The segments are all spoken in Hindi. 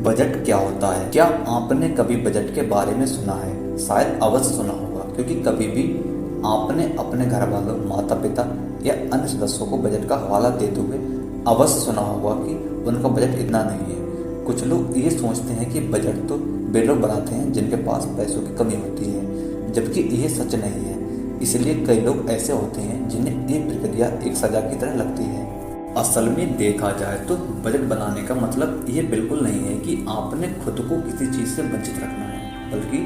बजट क्या होता है? क्या आपने कभी बजट के बारे में सुना है? शायद अवश्य सुना होगा, क्योंकि कभी भी आपने अपने घर वालों, माता पिता या अन्य सदस्यों को बजट का हवाला देते हुए अवश्य सुना होगा कि उनका बजट इतना नहीं है। कुछ लोग ये सोचते हैं कि बजट तो वे लोग बनाते हैं जिनके पास पैसों की कमी होती है, जबकि ये सच नहीं है। इसलिए कई लोग ऐसे होते हैं जिन्हें ये प्रक्रिया एक सजा की तरह लगती है। असल में देखा जाए तो बजट बनाने का मतलब ये बिल्कुल नहीं है कि आपने खुद को किसी चीज़ से वंचित रखना है, बल्कि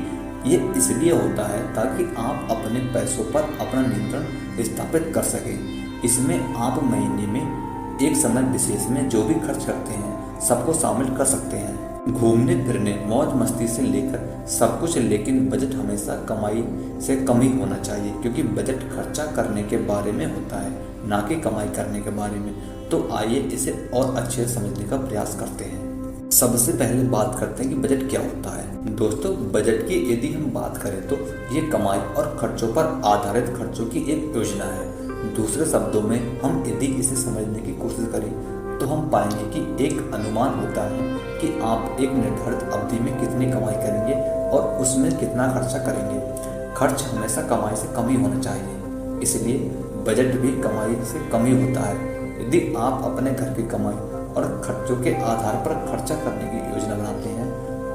ये इसलिए होता है ताकि आप अपने पैसों पर अपना नियंत्रण स्थापित कर सकें। इसमें आप महीने में एक समय विशेष में जो भी खर्च करते हैं सबको शामिल कर सकते हैं, घूमने फिरने, मौज मस्ती से लेकर सब कुछ। लेकिन बजट हमेशा कमाई से कम ही होना चाहिए, क्योंकि बजट खर्चा करने के बारे में होता है, ना कि कमाई करने के बारे में। तो आइए इसे और अच्छे से समझने का प्रयास करते हैं। सबसे पहले बात करते हैं कि बजट क्या होता है। दोस्तों, बजट की यदि हम बात करें तो ये कमाई और खर्चों पर आधारित खर्चों की एक योजना है। दूसरे शब्दों में हम यदि इसे समझने की कोशिश करें तो हम पाएंगे कि एक अनुमान होता है कि आप एक निर्धारित अवधि में कितनी कमाई करेंगे और उसमें कितना खर्चा करेंगे। खर्च हमेशा कमाई से कम ही होना चाहिए, इसलिए बजट भी कमाई से कम ही होता है। यदि आप अपने घर की कमाई और खर्चों के आधार पर खर्चा करने की योजना बनाते हैं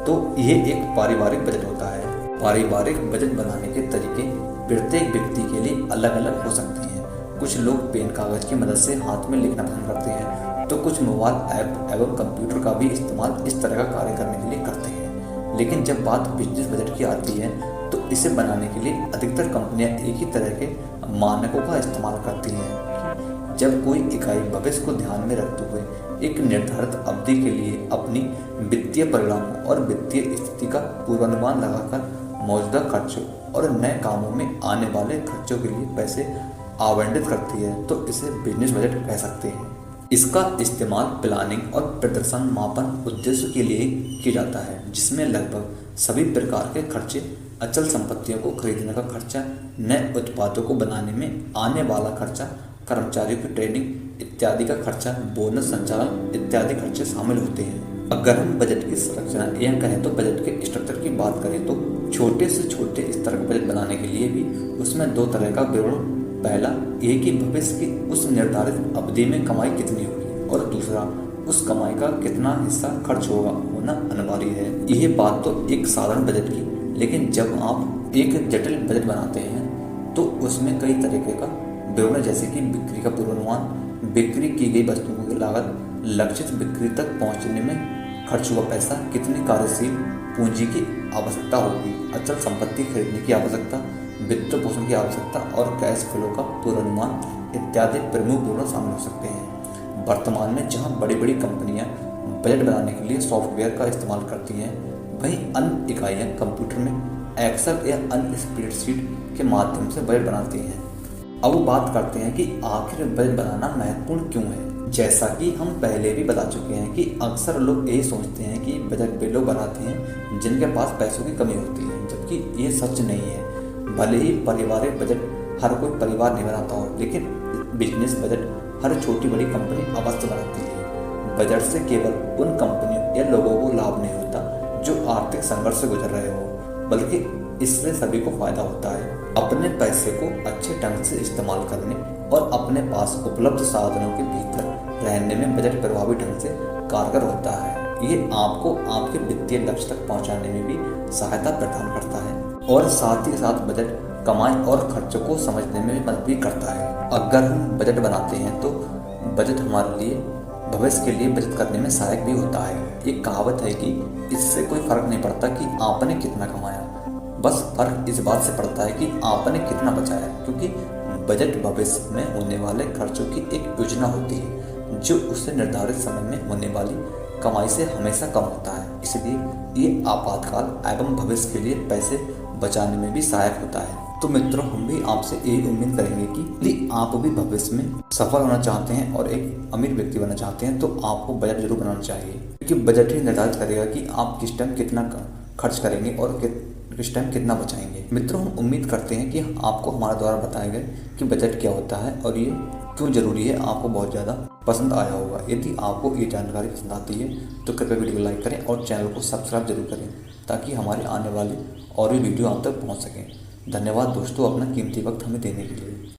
तो ये एक पारिवारिक बजट होता है। पारिवारिक बजट बनाने के तरीके प्रत्येक व्यक्ति के लिए अलग अलग हो सकते हैं। कुछ लोग पेन कागज की मदद से हाथ में लिखना पसंद करते हैं, तो कुछ मोबाइल ऐप एवं कंप्यूटर का भी इस्तेमाल इस तरह का कार्य करने के लिए करते हैं। लेकिन जब बात बिजनेस बजट की आती है तो इसे बनाने के लिए अधिकतर कंपनियां एक ही तरह के मानकों का इस्तेमाल करती हैं। जब कोई इकाई भविष्य को ध्यान में रखते हुए एक निर्धारित अवधि के लिए अपनी वित्तीय परिणामों और वित्तीय स्थिति का पूर्वानुमान लगाकर मौजूदा खर्चों और नए कामों में आने वाले खर्चों के लिए पैसे आवंटित करती है, तो इसे बिजनेस बजट कह सकते हैं। इसका इस्तेमाल प्लानिंग और प्रदर्शन मापन उद्देश्य के लिए किया जाता है, जिसमें लगभग सभी प्रकार के खर्चे, अचल संपत्तियों को खरीदने का खर्चा, नए उत्पादों को बनाने में आने वाला खर्चा, कर्मचारियों की ट्रेनिंग इत्यादि का खर्चा, बोनस संचालन इत्यादि खर्चे शामिल होते हैं। अगर हम बजट की संरचना यह कहें तो बजट के स्ट्रक्चर की बात करें तो छोटे से छोटे स्तर का बजट बनाने के लिए भी उसमें दो तरह का विवरण। पहला ये कि भविष्य की उस निर्धारित अवधि में कमाई कितनी होगी, और दूसरा उस कमाई का कितना हिस्सा खर्च होना अनिवार्य है। यह बात तो एक साधारण बजट की, लेकिन जब आप एक जटिल बजट बनाते हैं तो उसमें कई तरीके का विवरण, जैसे कि बिक्री का पूर्वानुमान, बिक्री की गई वस्तुओं की लागत, लक्षित बिक्री तक पहुंचने में खर्च हुआ पैसा, कितनी कार्यशील पूंजी की आवश्यकता होगी, अचल संपत्ति खरीदने की आवश्यकता, वित्त पोषण की आवश्यकता और कैश फ्लो का पूर्वानुमान इत्यादि प्रमुख विवरण शामिल हो सकते हैं। वर्तमान में जहां बड़ी बड़ी कंपनियां बजट बनाने के लिए सॉफ्टवेयर का इस्तेमाल करती हैं, वहीं अन्य इकाइयां कंप्यूटर में एक्सेल या अन्य स्प्रेडशीट के माध्यम से बजट बनाती हैं। अब बात करते हैं कि आखिर बजट बनाना महत्वपूर्ण क्यों है। जैसा कि हम पहले भी बता चुके हैं कि अक्सर लोग यही सोचते हैं कि बजट वे लोग बनाते हैं जिनके पास पैसों की कमी होती है, जबकि ये सच नहीं है। भले ही पारिवारिक बजट हर कोई परिवार नहीं बनाता हो, लेकिन बिजनेस बजट हर छोटी बड़ी कंपनी अवश्य बनाती है। बजट से केवल उन कंपनियों या लोगों को लाभ नहीं होता जो आर्थिक संघर्ष से गुजर रहे हो, बल्कि इससे सभी को फायदा होता है। अपने पैसे को अच्छे ढंग से इस्तेमाल करने और अपने पास उपलब्ध साधनों के भीतर रहने में बजट प्रभावी ढंग से कारगर होता है। ये आपको आपके वित्तीय लक्ष्य तक पहुंचाने में भी सहायता प्रदान करता है, और साथ ही साथ बजट कमाई और खर्चों को समझने में भी मदद भी करता है। अगर हम बजट बनाते हैं तो बजट हमारे लिए भविष्य के लिए बचत करने में सहायक भी होता है। एक कहावत है कि इससे कोई फर्क नहीं पड़ता कि आपने कितना कमाया, बस फर्क इस बात से पड़ता है कि आपने कितना बचाया, क्योंकि बजट भविष्य में होने वाले खर्चों की एक योजना होती है जो उससे निर्धारित समय में होने वाली कमाई से हमेशा कम होता है। इसलिए ये आपातकाल एवं भविष्य के लिए पैसे बचाने में भी सहायक होता है। तो मित्रों, हम भी आपसे यही उम्मीद करेंगे कि यदि आप भी भविष्य में सफल होना चाहते हैं और एक अमीर व्यक्ति बनना चाहते हैं तो आपको बजट जरूर बनाना चाहिए, क्योंकि बजट ही निर्धारित करेगा कि आप किस टाइम कितना खर्च करेंगे और किस टाइम कितना बचाएंगे। मित्रों, हम उम्मीद करते हैं कि आपको हमारे द्वारा बताए गए कि बजट क्या होता है और ये क्यों ज़रूरी है आपको बहुत ज़्यादा पसंद आया होगा। यदि आपको ये जानकारी पसंद आती है तो कृपया वीडियो को लाइक करें और चैनल को सब्सक्राइब जरूर करें, ताकि हमारे आने वाले और भी वीडियो आप तक पहुंच सकें। धन्यवाद दोस्तों, अपना कीमती वक्त हमें देने के लिए।